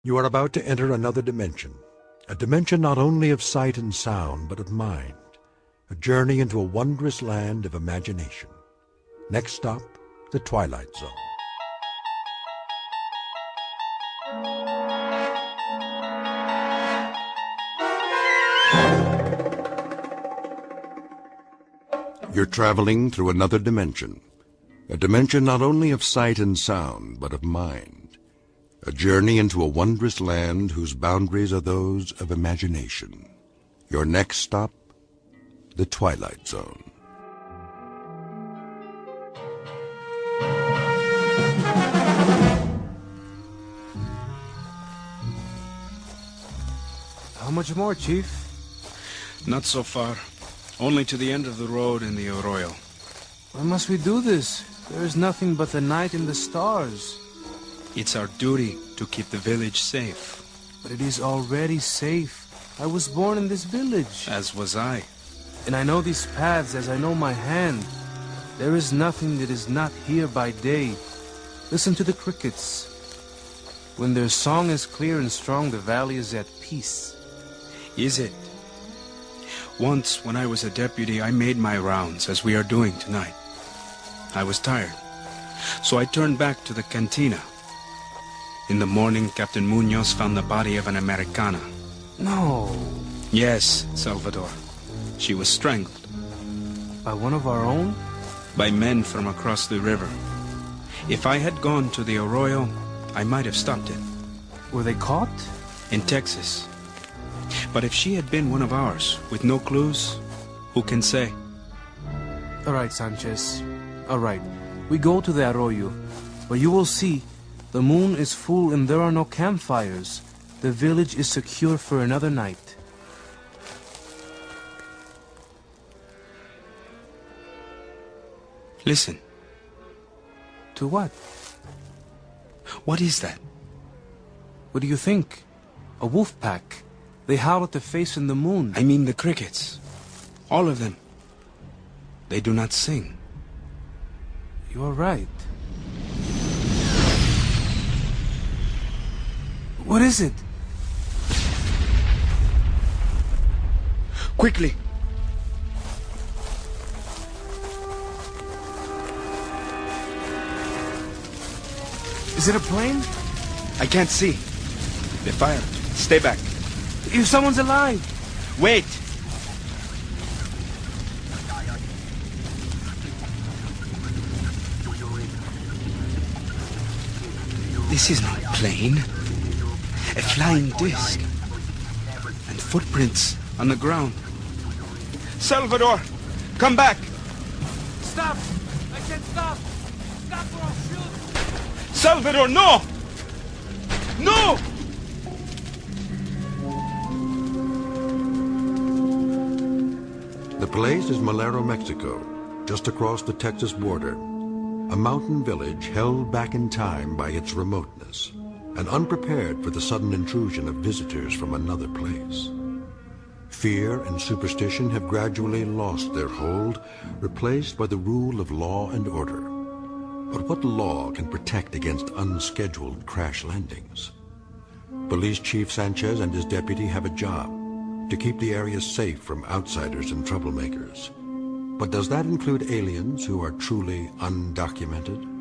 You are about to enter another dimension, a dimension not only of sight and sound, but of mind, a journey into a wondrous land of imagination. Next stop, the Twilight Zone. You're traveling through another dimension, a dimension not only of sight and sound, but of mind. A journey into a wondrous land whose boundaries are those of imagination. Your next stop, the Twilight Zone. How much more, Chief? Not so far. Only to the end of the road in the arroyo. Why must we do this? There is nothing but the night and the stars. It's our duty to keep the village safe. But it is already safe. I was born in this village. As was I. And I know these paths as I know my hand. There is nothing that is not here by day. Listen to the crickets. When their song is clear and strong, the valley is at peace. Is it? Once, when I was a deputy, I made my rounds, as we are doing tonight. I was tired, so I turned back to the cantina. In the morning, Captain Munoz found the body of an Americana. No. Yes, Salvador. She was strangled. By one of our own? By men from across the river. If I had gone to the arroyo, I might have stopped it. Were they caught? In Texas. But if she had been one of ours, with no clues, who can say? All right, Sanchez. All right. We go to the arroyo. But you will see, the moon is full and there are no campfires. The village is secure for another night. Listen. To what? What is that? What do you think? A wolf pack. They howl at the face in the moon. I mean the crickets. All of them. They do not sing. You are right. What is it? Quickly! Is it a plane? I can't see. They fired. Stay back. If someone's alive! Wait! This is not a plane. A flying disc. And footprints on the ground. Salvador! Come back! Stop! I said stop! Stop or I'll shoot! Salvador, no! No! The place is Malero, Mexico, just across the Texas border. A mountain village held back in time by its remoteness and unprepared for the sudden intrusion of visitors from another place. Fear and superstition have gradually lost their hold, replaced by the rule of law and order. But what law can protect against unscheduled crash landings? Police Chief Sanchez and his deputy have a job to keep the area safe from outsiders and troublemakers. But does that include aliens who are truly undocumented,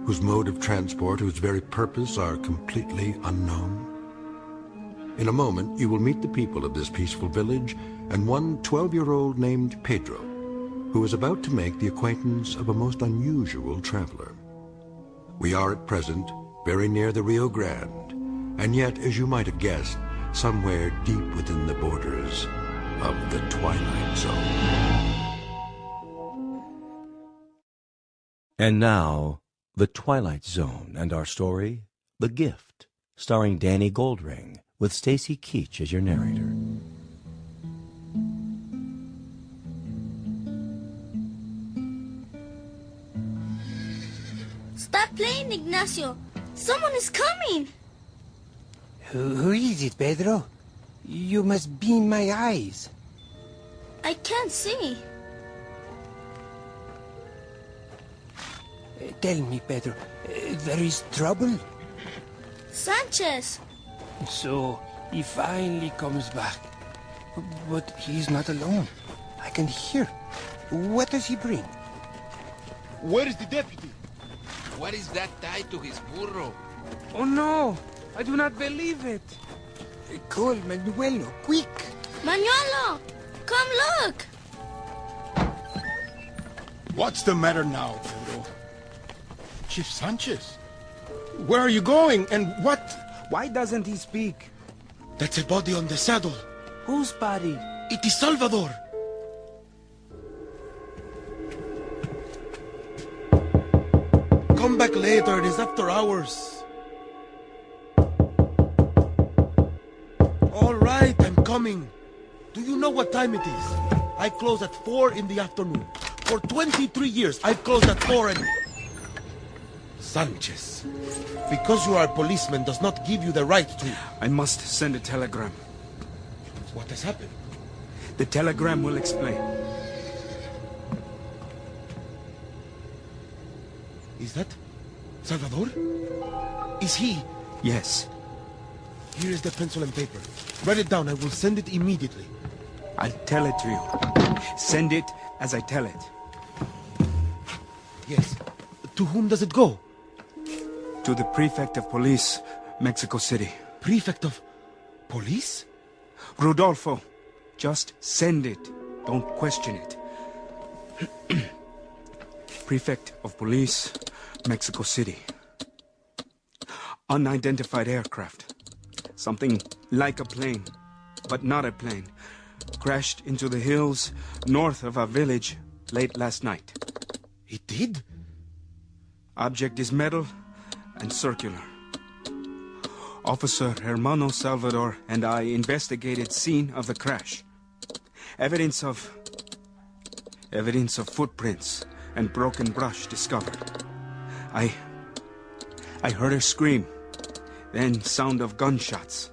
whose mode of transport, whose very purpose are completely unknown? In a moment, you will meet the people of this peaceful village and one 12-year-old named Pedro, who is about to make the acquaintance of a most unusual traveler. We are at present very near the Rio Grande, and yet, as you might have guessed, somewhere deep within the borders of the Twilight Zone. And now, The Twilight Zone and our story, The Gift, starring Danny Goldring, with Stacy Keach as your narrator. Stop playing, Ignacio. Someone is coming. Who is it, Pedro? You must be in my eyes. I can't see. Tell me, Pedro, there is trouble? Sanchez, So, he finally comes back. But he's not alone. I can hear. What does he bring? Where is the deputy? What is that tied to his burro? Oh no! I do not believe it! Call Manuelo, quick! Manuelo! Come look! What's the matter now, Pedro? Chief Sanchez? Where are you going, and what? Why doesn't he speak? That's a body on the saddle. Whose body? It is Salvador. Come back later, it is after hours. All right, I'm coming. Do you know what time it is? I close at 4 in the afternoon. For 23 years, I've closed at 4 and... Sanchez, because you are a policeman does not give you the right to... I must send a telegram. What has happened? The telegram will explain. Is that Salvador? Is he? Yes. Here is the pencil and paper. Write it down. I will send it immediately. I'll tell it to you. Send it as I tell it. Yes. To whom does it go? To the prefect of police, Mexico City. Prefect of police? Rodolfo, just send it. Don't question it. Prefect of police, Mexico City. Unidentified aircraft. Something like a plane, but not a plane. Crashed into the hills north of our village late last night. It did? Object is metal and circular. Officer Hermano Salvador and I investigated scene of the crash. Evidence of footprints and broken brush discovered. I heard a scream, then sound of gunshots.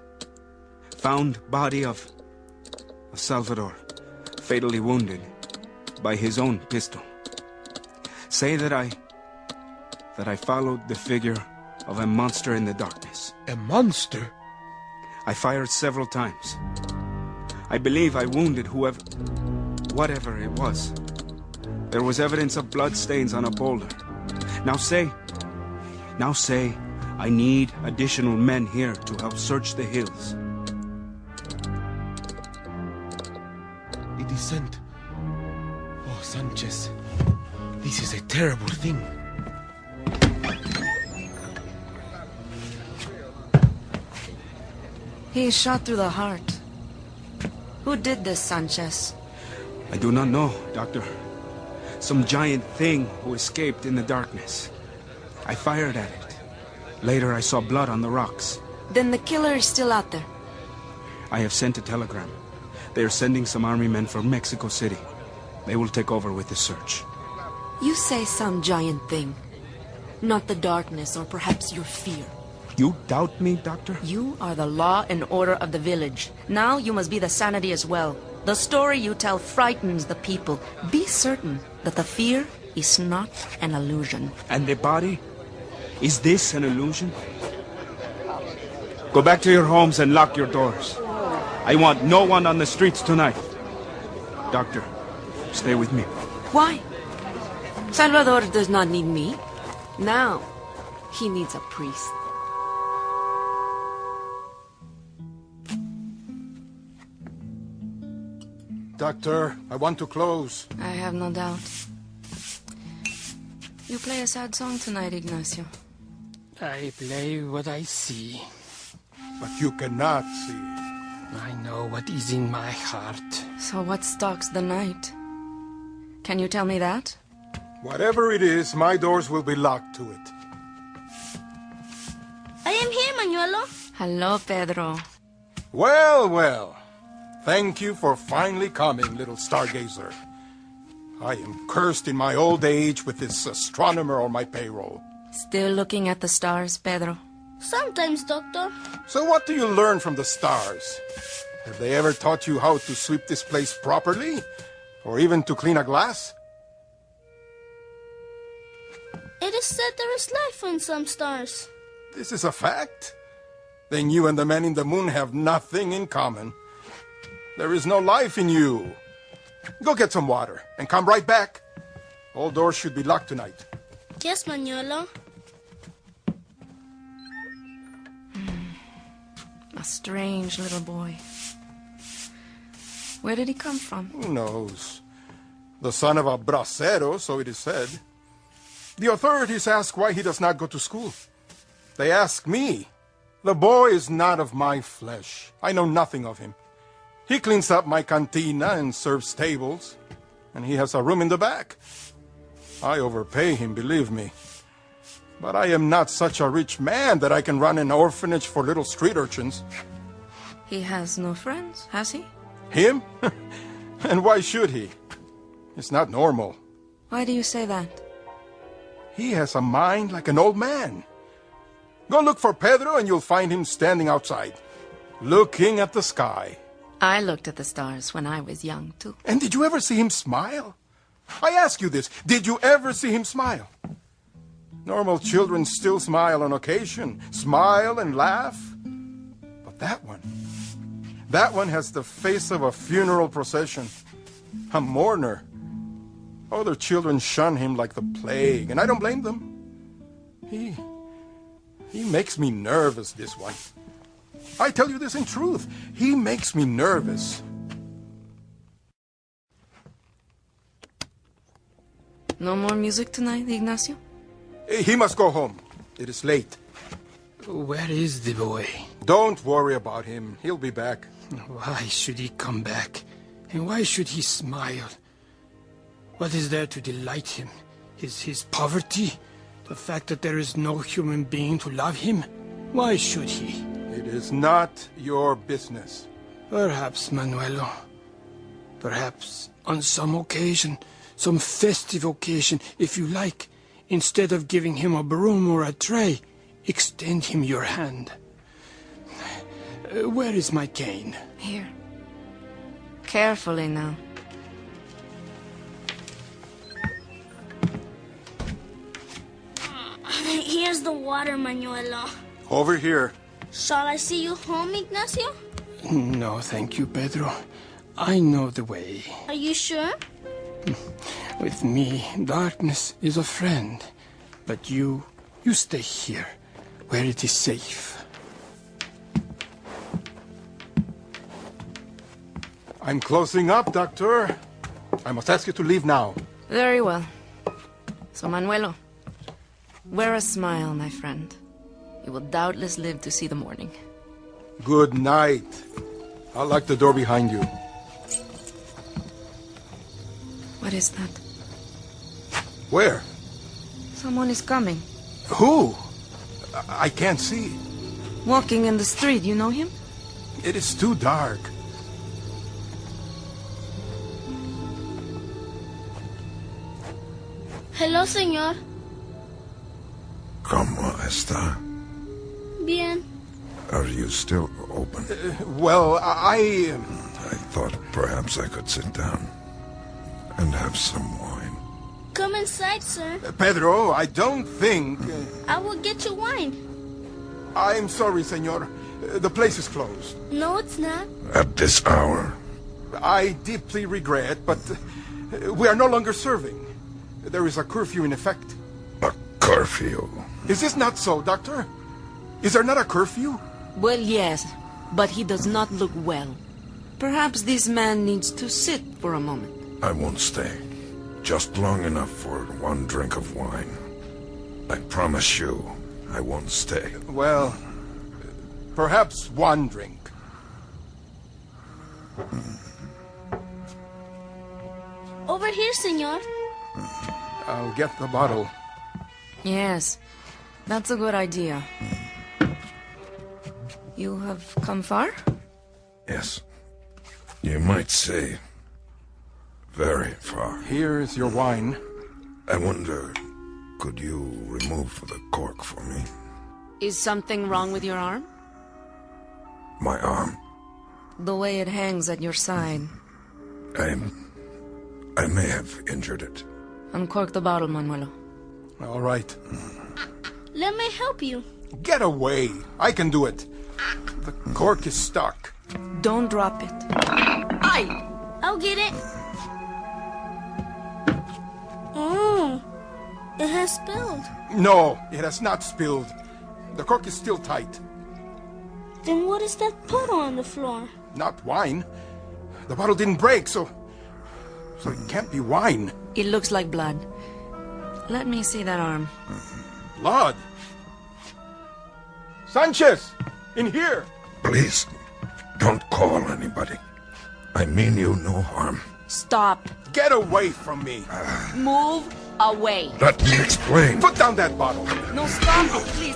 Found body of Salvador, fatally wounded by his own pistol. Say that I followed the figure of a monster in the darkness. A monster? I fired several times. I believe I wounded whatever it was. There was evidence of blood stains on a boulder. Now say, I need additional men here to help search the hills. It is sent. Oh, Sanchez. This is a terrible thing. He is shot through the heart. Who did this, Sanchez? I do not know, Doctor. Some giant thing who escaped in the darkness. I fired at it. Later I saw blood on the rocks. Then the killer is still out there. I have sent a telegram. They are sending some army men from Mexico City. They will take over with the search. You say some giant thing. Not the darkness or perhaps your fear. You doubt me, Doctor? You are the law and order of the village. Now you must be the sanity as well. The story you tell frightens the people. Be certain that the fear is not an illusion. And the body? Is this an illusion? Go back to your homes and lock your doors. I want no one on the streets tonight. Doctor, stay with me. Why? Salvador does not need me. Now, he needs a priest. Doctor, I want to close. I have no doubt. You play a sad song tonight, Ignacio. I play what I see. But you cannot see. I know what is in my heart. So what stalks the night? Can you tell me that? Whatever it is, my doors will be locked to it. I am here, Manuelo. Hello, Pedro. Well, well. Thank you for finally coming, little stargazer. I am cursed in my old age with this astronomer on my payroll. Still looking at the stars, Pedro? Sometimes, Doctor. So what do you learn from the stars? Have they ever taught you how to sweep this place properly? Or even to clean a glass? It is said there is life on some stars. This is a fact. then you and the man in the moon have nothing in common. There is no life in you. Go get some water and come right back. All doors should be locked tonight. Yes, Manuelo. A strange little boy. Where did he come from? Who knows? The son of a bracero, so it is said. The authorities ask why he does not go to school. They ask me. The boy is not of my flesh. I know nothing of him. He cleans up my cantina and serves tables, and he has a room in the back. I overpay him, believe me. But I am not such a rich man that I can run an orphanage for little street urchins. He has no friends, has he? Him? And why should he? It's not normal. Why do you say that? He has a mind like an old man. Go look for Pedro and you'll find him standing outside, looking at the sky. I looked at the stars when I was young, too. And did you ever see him smile? I ask you this, did you ever see him smile? Normal children still smile on occasion, smile and laugh. But that one has the face of a funeral procession, a mourner. Other children shun him like the plague, and I don't blame them. He makes me nervous, this one. I tell you this in truth. He makes me nervous. No more music tonight, Ignacio? He must go home. It is late. Where is the boy? Don't worry about him. He'll be back. Why should he come back? And why should he smile? What is there to delight him? His poverty? The fact that there is no human being to love him? Why should he? It is not your business. Perhaps, Manuelo. Perhaps on some occasion, some festive occasion, if you like, instead of giving him a broom or a tray, extend him your hand. Where is my cane? Here. Carefully now. Here's the water, Manuelo. Over here. Shall I see you home, Ignacio? No, thank you, Pedro. I know the way. Are you sure? With me, darkness is a friend. But you stay here, where it is safe. I'm closing up, Doctor. I must ask you to leave now. Very well. So, Manuelo, wear a smile, my friend. You will doubtless live to see the morning. Good night. I'll lock the door behind you. What is that? Where? Someone is coming. Who? I can't see. Walking in the street, you know him? It is too dark. Hello, señor. ¿Cómo está? Bien. Are you still open? Well, I thought perhaps I could sit down and have some wine. Come inside, sir. Pedro, I don't think... I will get you wine. I'm sorry, senor. The place is closed. No, it's not. At this hour? I deeply regret, but we are no longer serving. There is a curfew in effect. A curfew? Is this not so, Doctor? Is there not a curfew? Well, yes, but he does not look well. Perhaps this man needs to sit for a moment. I won't stay. Just long enough for one drink of wine. I promise you, I won't stay. Well, perhaps one drink. Over here, senor. I'll get the bottle. Yes, that's a good idea. You have come far? Yes. You might say very far. Here is your wine. I wonder, could you remove the cork for me? Is something wrong with your arm? My arm? The way it hangs at your side. I may have injured it. Uncork the bottle, Manuelo. All right. Let me help you. Get away. I can do it. The cork is stuck. Don't drop it. Aye! I'll get it. Oh, it has spilled. No, it has not spilled. The cork is still tight. Then what is that puddle on the floor? Not wine. The bottle didn't break, so it can't be wine. It looks like blood. Let me see that arm. Blood? Sanchez! In here! Please, don't call anybody. I mean you no harm. Stop. Get away from me! Move away. Let me explain. Put down that bottle! No, stop it, please.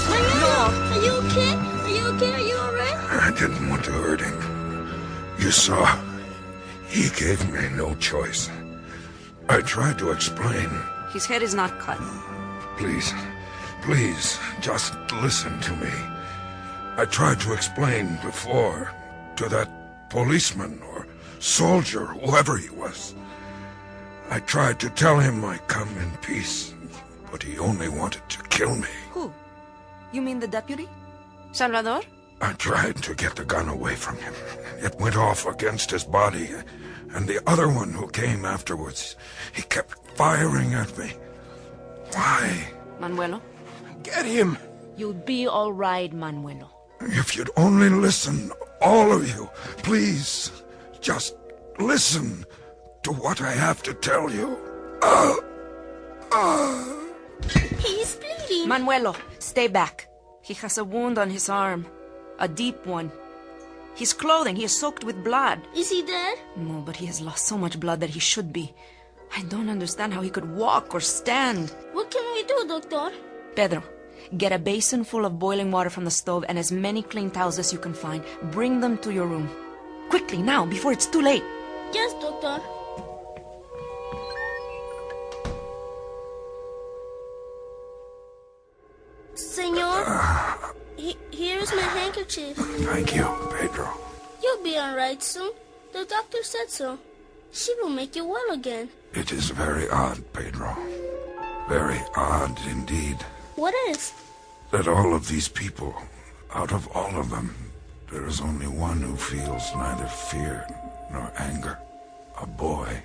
Are you okay? Are you okay? Are you alright? I didn't want to hurt him. You saw, he gave me no choice. I tried to explain. His head is not cut. Please, please, just listen to me. I tried to explain before to that policeman or soldier, whoever he was. I tried to tell him I come in peace, but he only wanted to kill me. Who? You mean the deputy? Salvador? I tried to get the gun away from him. It went off against his body, and the other one who came afterwards, he kept firing at me. Why? Manuelo? Get him! You'd be all right, Manuelo. If you'd only listen, all of you, please, just listen to what I have to tell you. He's bleeding. Manuelo, stay back. He has a wound on his arm. A deep one. His clothing, he is soaked with blood. Is he dead? No, but he has lost so much blood that he should be. I don't understand how he could walk or stand. What can we do, Doctor? Pedro, get a basin full of boiling water from the stove and as many clean towels as you can find. Bring them to your room. Quickly, now, before it's too late. Yes, Doctor. Senor, here's my handkerchief. Thank you, Pedro. You'll be all right soon. The doctor said so. She will make you well again. It is very odd, Pedro. Very odd indeed. What is? That all of these people, out of all of them, there is only one who feels neither fear nor anger. A boy.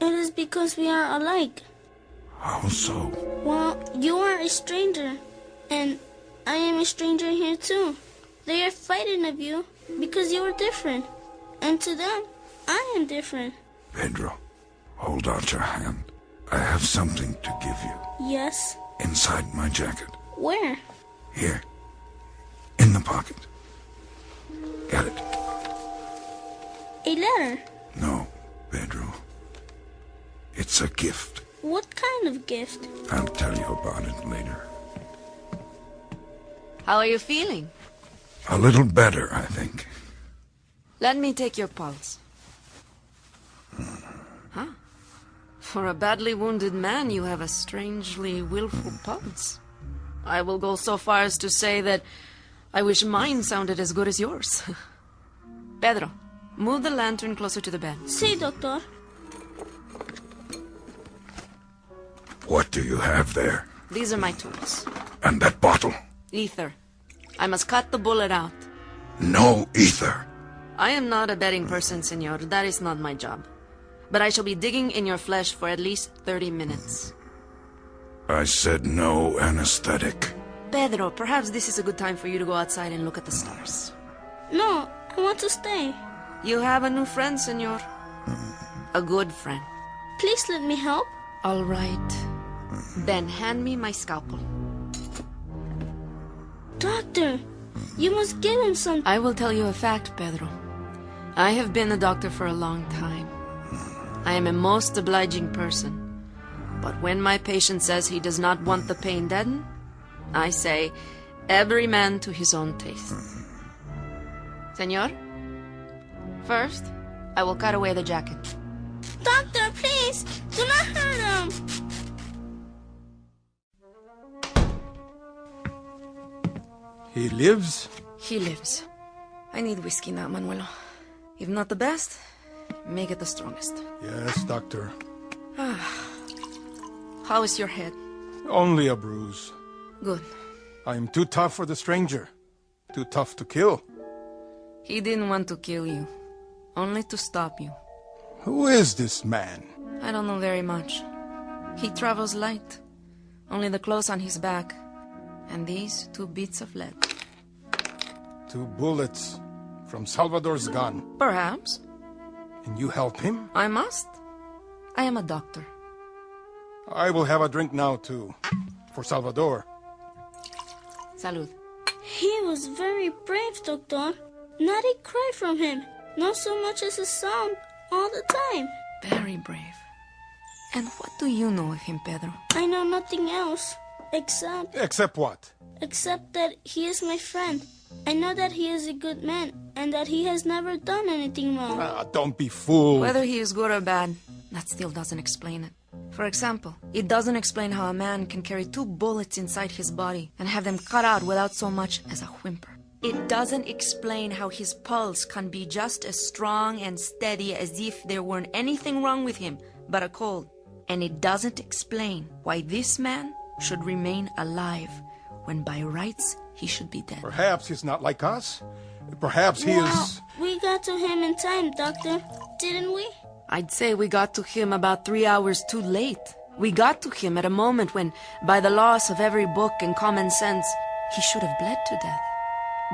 It is because we are alike. How so? Well, you are a stranger, and I am a stranger here too. They are fighting of you because you are different, and to them, I am different. Pedro, hold out your hand. I have something to give you. Yes? Inside my jacket. Where? Here. In the pocket. Get it. A letter? No, Pedro. It's a gift. What kind of gift? I'll tell you about it later. How are you feeling? A little better, I think. Let me take your pulse. Huh? For a badly wounded man, you have a strangely willful pulse. I will go so far as to say that I wish mine sounded as good as yours. Pedro, move the lantern closer to the bed. Si, Doctor. What do you have there? These are my tools. And that bottle? Ether. I must cut the bullet out. No ether. I am not a betting person, senor. That is not my job. But I shall be digging in your flesh for at least 30 minutes. I said no anesthetic. Pedro, perhaps this is a good time for you to go outside and look at the stars. No, I want to stay. You have a new friend, senor. A good friend. Please let me help. All right. Then hand me my scalpel. Doctor, you must give him some... I will tell you a fact, Pedro. I have been a doctor for a long time. I am a most obliging person. But when my patient says he does not want the pain deadened, I say, every man to his own taste. Senor, first, I will cut away the jacket. Doctor, please, do not hurt him. He lives? He lives. I need whiskey now, Manuelo. If not the best, make it the strongest. Yes, Doctor. How is your head? Only a bruise. Good. I am too tough for the stranger. Too tough to kill. He didn't want to kill you. Only to stop you. Who is this man? I don't know very much. He travels light. Only the clothes on his back. And these 2 bits of lead. 2 bullets from Salvador's gun. Perhaps. And you help him? I must. I am a doctor. I will have a drink now, too. For Salvador. Salud. He was very brave, Doctor. Not a cry from him. Not so much as a song. All the time. Very brave. And what do you know of him, Pedro? I know nothing else. Except... Except what? Except that he is my friend. I know that he is a good man, and that he has never done anything wrong. Don't be fooled. Whether he is good or bad, that still doesn't explain it. For example, it doesn't explain how a man can carry 2 bullets inside his body and have them cut out without so much as a whimper. It doesn't explain how his pulse can be just as strong and steady as if there weren't anything wrong with him but a cold. And it doesn't explain why this man should remain alive when by rights he should be dead. Perhaps he's not like us. Perhaps he is... We got to him in time, Doctor. Didn't we? I'd say we got to him about 3 hours too late. We got to him at a moment when, by the loss of every book and common sense, he should have bled to death.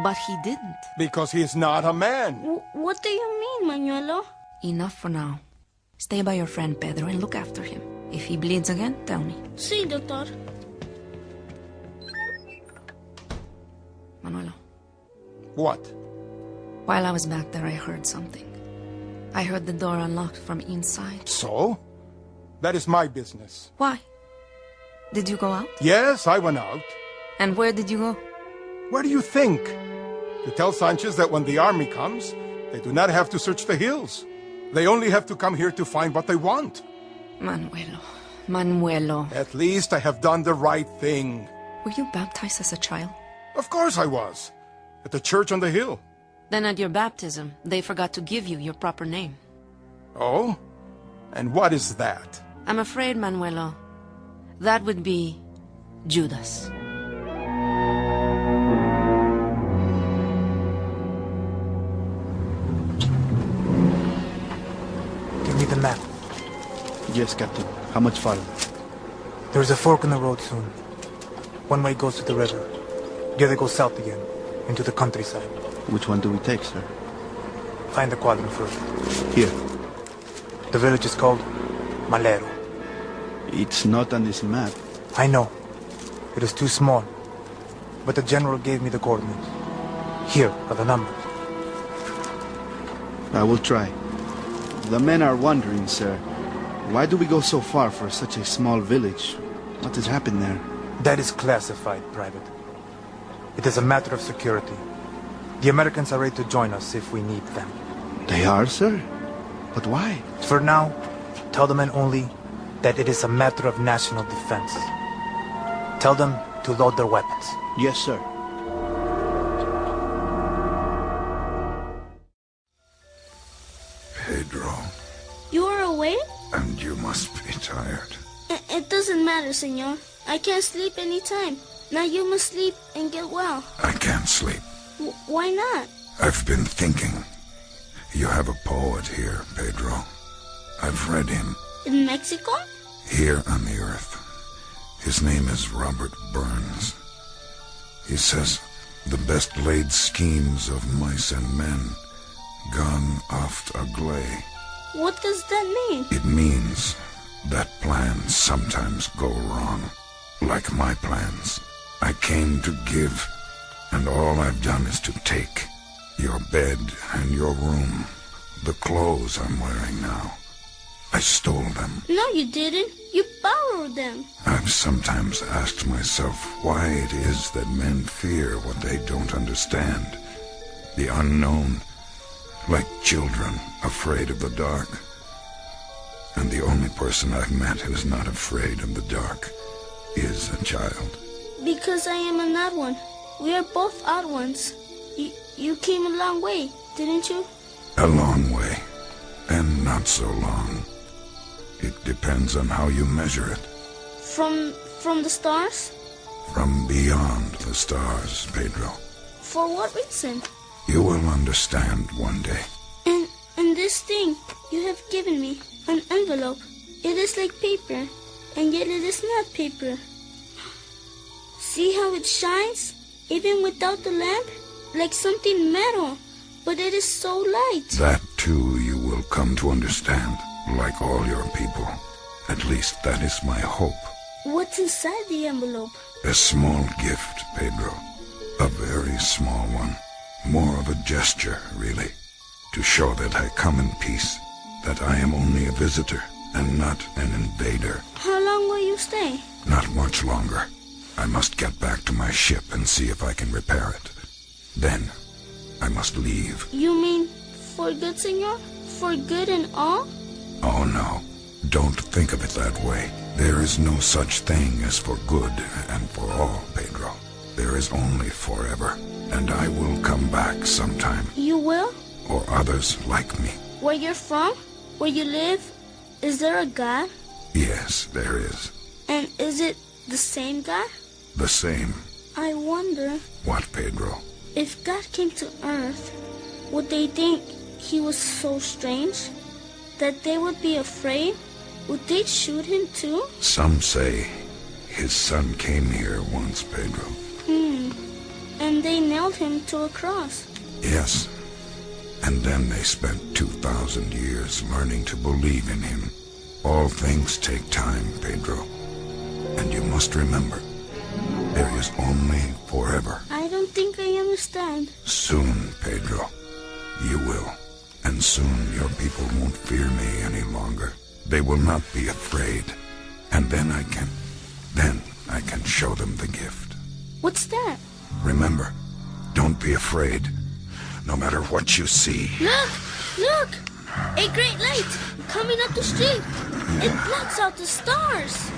But he didn't. Because he is not a man. What do you mean, Manuelo? Enough for now. Stay by your friend Pedro and look after him. If he bleeds again, tell me. Sí, Doctor. Manuelo. What? While I was back there, I heard something. I heard the door unlocked from inside. So? That is my business. Why? Did you go out? Yes, I went out. And where did you go? Where do you think? To tell Sanchez that when the army comes, they do not have to search the hills. They only have to come here to find what they want. Manuelo. At least I have done the right thing. Were you baptized as a child? Of course I was. At the church on the hill. Then at your baptism, they forgot to give you your proper name. Oh? And what is that? I'm afraid, Manuelo, that would be Judas. Give me the map. Yes, Captain. How much farther? There's a fork in the road soon. One way goes to the river. The other goes south again, into the countryside. Which one do we take, sir? Find the quadrant first. Here. The village is called Malero. It's not on this map. I know. It is too small. But the general gave me the coordinates. Here are the numbers. I will try. The men are wondering, sir. Why do we go so far for such a small village? What has happened there? That is classified, Private. It is a matter of security. The Americans are ready to join us if we need them. They are, sir? But why? For now, tell the men only that it is a matter of national defense. Tell them to load their weapons. Yes, sir. Pedro. You are awake? And you must be tired. It doesn't matter, senor. I can't sleep any time. Now you must sleep and get well. I can't sleep. Why not? I've been thinking. You have a poet here, Pedro. I've read him. In Mexico? Here on the earth. His name is Robert Burns. He says, the best laid schemes of mice and men gone oft agley. What does that mean? It means that plans sometimes go wrong. Like my plans. I came to give, and all I've done is to take. Your bed and your room. The clothes I'm wearing now. I stole them. No, you didn't. You borrowed them. I've sometimes asked myself why it is that men fear what they don't understand. The unknown. Like children afraid of the dark. And the only person I've met who's not afraid of the dark is a child. Because I am an odd one. We are both odd ones. You came a long way, didn't you? A long way. And not so long. It depends on how you measure it. From the stars? from beyond the stars, Pedro. For what reason? You will understand one day. And this thing you have given me, an envelope. It is like paper, and yet it is not paper. See how it shines, even without the lamp? Like something metal, but it is so light. That, too, you will come to understand, like all your people. At least that is my hope. What's inside the envelope? A small gift, Pedro. A very small one. More of a gesture, really. To show that I come in peace. That I am only a visitor and not an invader. How long will you stay? Not much longer. I must get back to my ship and see if I can repair it. Then, I must leave. You mean for good, senor? For good and all? Oh, no. Don't think of it that way. There is no such thing as for good and for all, Pedro. There is only forever. And I will come back sometime. You will? Or others like me. Where you're from? Where you live? Is there a God? Yes, there is. And is it the same God? The same. I wonder... What, Pedro? If God came to Earth, would they think he was so strange? That they would be afraid? Would they shoot him too? Some say his son came here once, Pedro. And they nailed him to a cross. Yes. And then they spent 2,000 years learning to believe in him. All things take time, Pedro. And you must remember, there is only forever. I don't think I understand. Soon, Pedro, you will. And soon your people won't fear me any longer. They will not be afraid. And then I can show them the gift. What's that? Remember, don't be afraid, no matter what you see. Look! Look! A great light coming up the street. It blocks out the stars.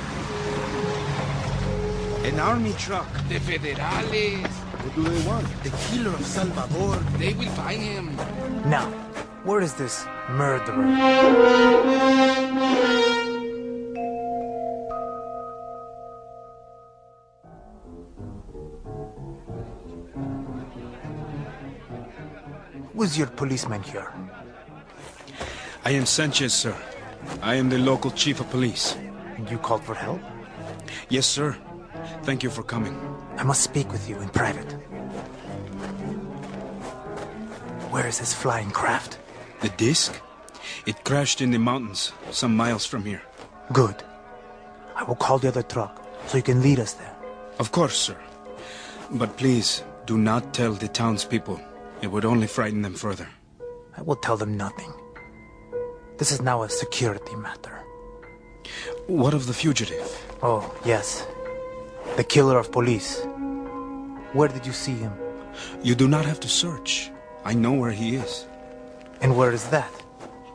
An army truck. The Federales. What do they want? The killer of Salvador. They will find him. Now, where is this murderer? Who's your policeman here? I am Sanchez, sir. I am the local chief of police. And you called for help? Yes, sir. Thank you for coming. I must speak with you in private. Where is his flying craft? The disc? It crashed in the mountains, some miles from here. Good. I will call the other truck, so you can lead us there. Of course, sir. But please, do not tell the townspeople. It would only frighten them further. I will tell them nothing. This is now a security matter. What of the fugitive? Oh, yes. The killer of police. Where did you see him? You do not have to search. I know where he is. And where is that?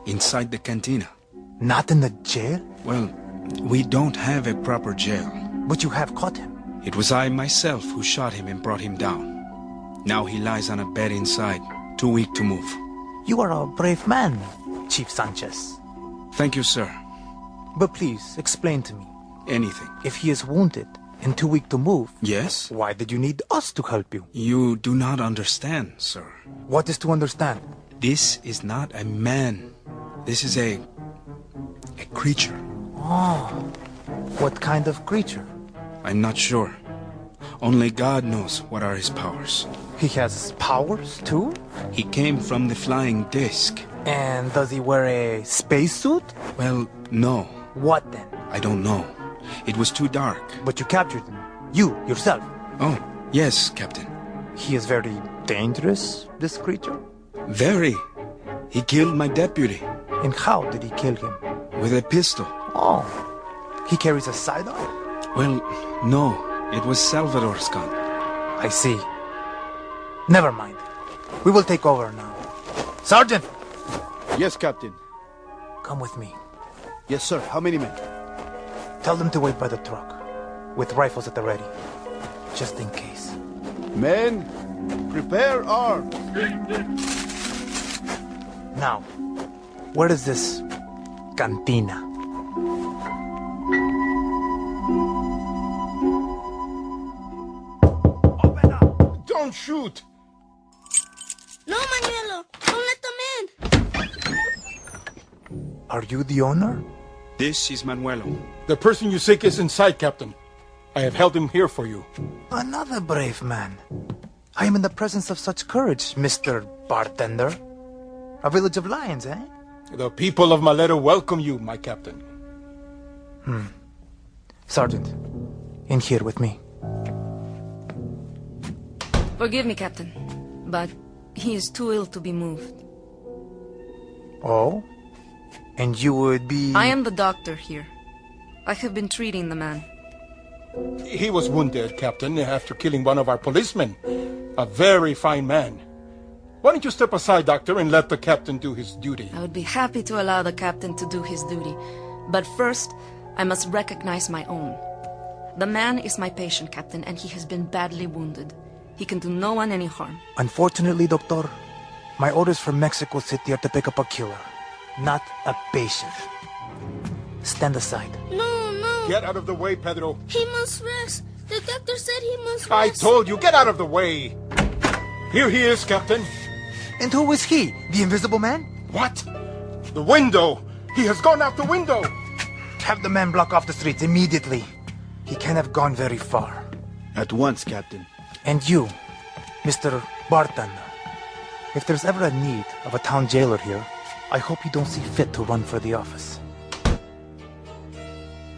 Inside the cantina. Not in the jail? Well, we don't have a proper jail. But you have caught him. It was I myself who shot him and brought him down. Now he lies on a bed inside, too weak to move. You are a brave man, Chief Sanchez. Thank you, sir. But please, explain to me. Anything. If he is wounded and too weak to move... Yes? Why did you need us to help you? You do not understand, sir. What is to understand? This is not a man. This is a creature. Oh, what kind of creature? I'm not sure. Only God knows what are his powers. He has powers, too? He came from the flying disc. And does he wear a spacesuit? Well, no. What then? I don't know. It was too dark. But you captured him. You, yourself. Oh, yes, Captain. He is very dangerous, this creature? Very. He killed my deputy. And how did he kill him? With a pistol. Oh. He carries a sidearm? Well, no. It was Salvador's gun. I see. Never mind. We will take over now. Sergeant! Yes, Captain. Come with me. Yes, sir. How many men? Tell them to wait by the truck, with rifles at the ready, just in case. Men, prepare arms. Now, where is this cantina? Don't shoot! No, Manuelo! Don't let them in! Are you the owner? This is Manuelo. The person you seek is inside, Captain. I have held him here for you. Another brave man. I am in the presence of such courage, Mr. Bartender. A village of lions, eh? The people of Malero welcome you, my captain. Sergeant, in here with me. Forgive me, Captain, but he is too ill to be moved. Oh? And you would be... I am the doctor here. I have been treating the man. He was wounded, Captain, after killing one of our policemen. A very fine man. Why don't you step aside, Doctor, and let the captain do his duty? I would be happy to allow the captain to do his duty. But first, I must recognize my own. The man is my patient, Captain, and he has been badly wounded. He can do no one any harm. Unfortunately, Doctor, my orders from Mexico City are to pick up a killer, not a patient. Stand aside. No, no! Get out of the way, Pedro. He must rest. The doctor said he must rest. I told you, get out of the way! Here he is, Captain. And who is he? The invisible man? What? The window! He has gone out the window! Have the man block off the streets immediately. He can't have gone very far. At once, Captain. And you, Mr. Bartender, if there's ever a need of a town jailer here, I hope you don't see fit to run for the office.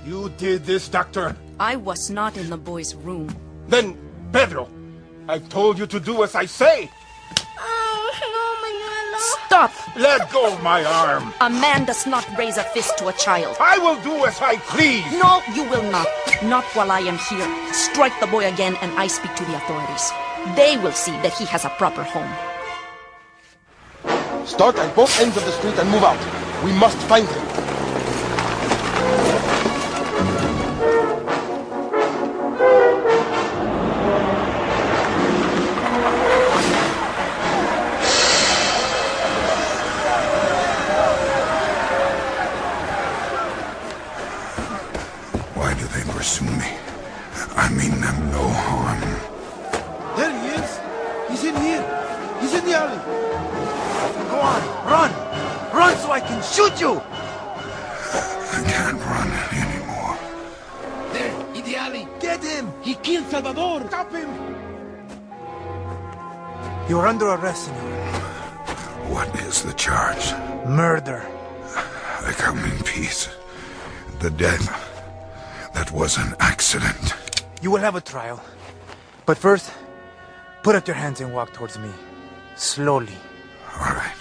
You did this, Doctor. I was not in the boy's room. Then, Pedro, I've told you to do as I say. Oh, no, Manuelo! Stop! Let go of my arm. A man does not raise a fist to a child. I will do as I please. No, you will not. Not while I am here. Strike the boy again and I speak to the authorities. They will see that he has a proper home. Start at both ends of the street and move out. We must find him. Why do they pursue me? I mean them no harm. There he is! He's in here! He's in the alley! Go on, run! Run so I can shoot you! I can't run anymore. There, in the alley. Get him! He killed Salvador. Stop him! You're under arrest, senor. What is the charge? Murder. I come in peace. The death, that was an accident. You will have a trial. But first, put out your hands and walk towards me. Slowly. All right.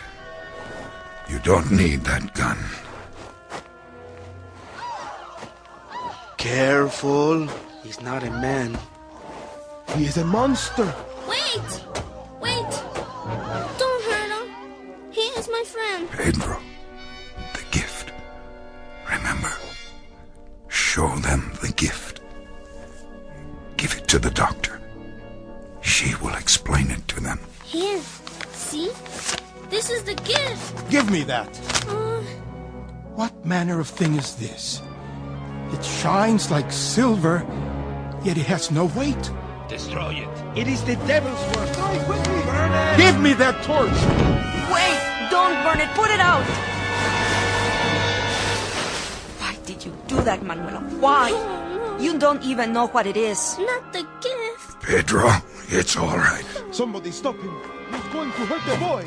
You don't need that gun. Careful. He's not a man. He is a monster. Wait! Wait! Don't hurt him. He is my friend. Pedro, the gift. Remember, show them the gift. Give it to the doctor. She will explain it to them. Here. See? This is the gift. Give me that. What manner of thing is this? It shines like silver, yet it has no weight. Destroy it. It is the devil's work. Burn it! Give me that torch! Wait! Don't burn it! Put it out! Why did you do that, Manuela? Why? You don't even know what it is. Not the gift. Pedro, it's all right. Somebody stop him. He's going to hurt the boy.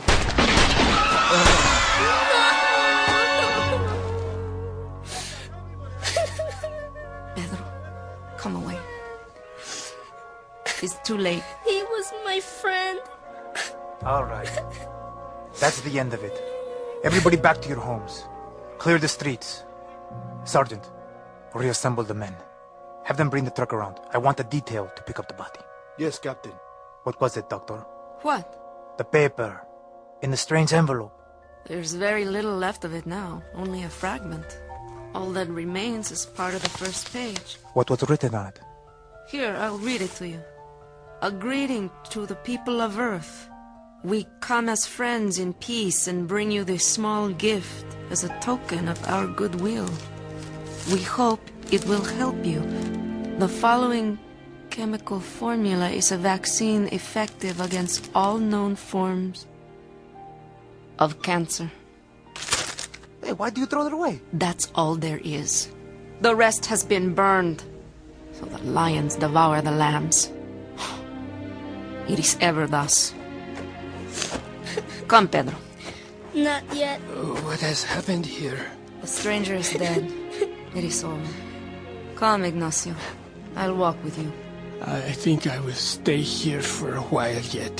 Pedro, come away. It's too late. He was my friend. All right. That's the end of it. Everybody back to your homes. Clear the streets. Sergeant, reassemble the men. Have them bring the truck around. I want a detail to pick up the body. Yes, Captain. What was it, Doctor? What? The paper. In the strange envelope. There's very little left of it now. Only a fragment. All that remains is part of the first page. What was written on it? Here, I'll read it to you. A greeting to the people of Earth. We come as friends in peace and bring you this small gift as a token of our goodwill. We hope it will help you. The following chemical formula is a vaccine effective against all known forms of cancer. Hey, why do you throw it away? That's all there is. The rest has been burned, so the lions devour the lambs. It is ever thus. Come, Pedro. Not yet. What has happened here? The stranger is dead. It is all. Come, Ignacio. I'll walk with you. I think I will stay here for a while yet.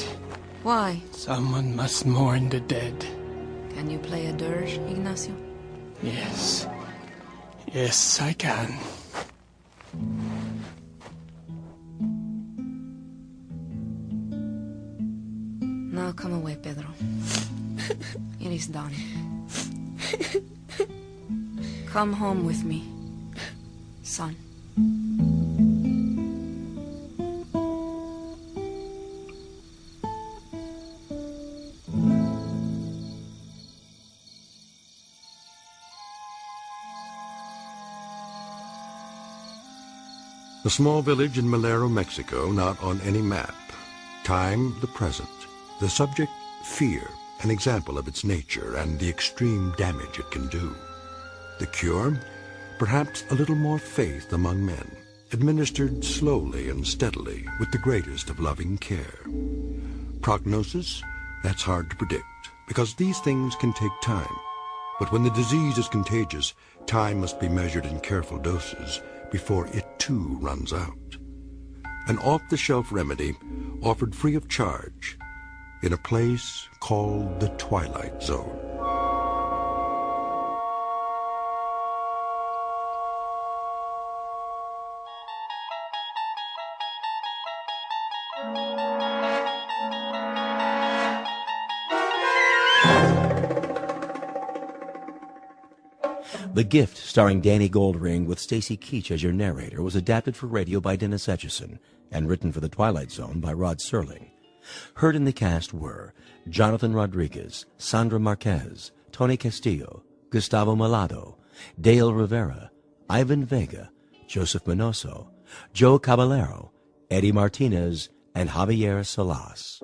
Why? Someone must mourn the dead. Can you play a dirge, Ignacio? Yes. Yes, I can. Now come away, Pedro. It is done. Come home with me, son. A small village in Malero, Mexico, not on any map. Time, the present. The subject, fear, an example of its nature and the extreme damage it can do. The cure, perhaps a little more faith among men, administered slowly and steadily with the greatest of loving care. Prognosis, that's hard to predict, because these things can take time. But when the disease is contagious, time must be measured in careful doses before it too runs out. An off-the-shelf remedy offered free of charge in a place called the Twilight Zone. The Gift, starring Danny Goldring with Stacy Keach as your narrator, was adapted for radio by Dennis Etchison and written for The Twilight Zone by Rod Serling. Heard in the cast were Jonathan Rodriguez, Sandra Marquez, Tony Castillo, Gustavo Malado, Dale Rivera, Ivan Vega, Joseph Minoso, Joe Caballero, Eddie Martinez, and Javier Salas.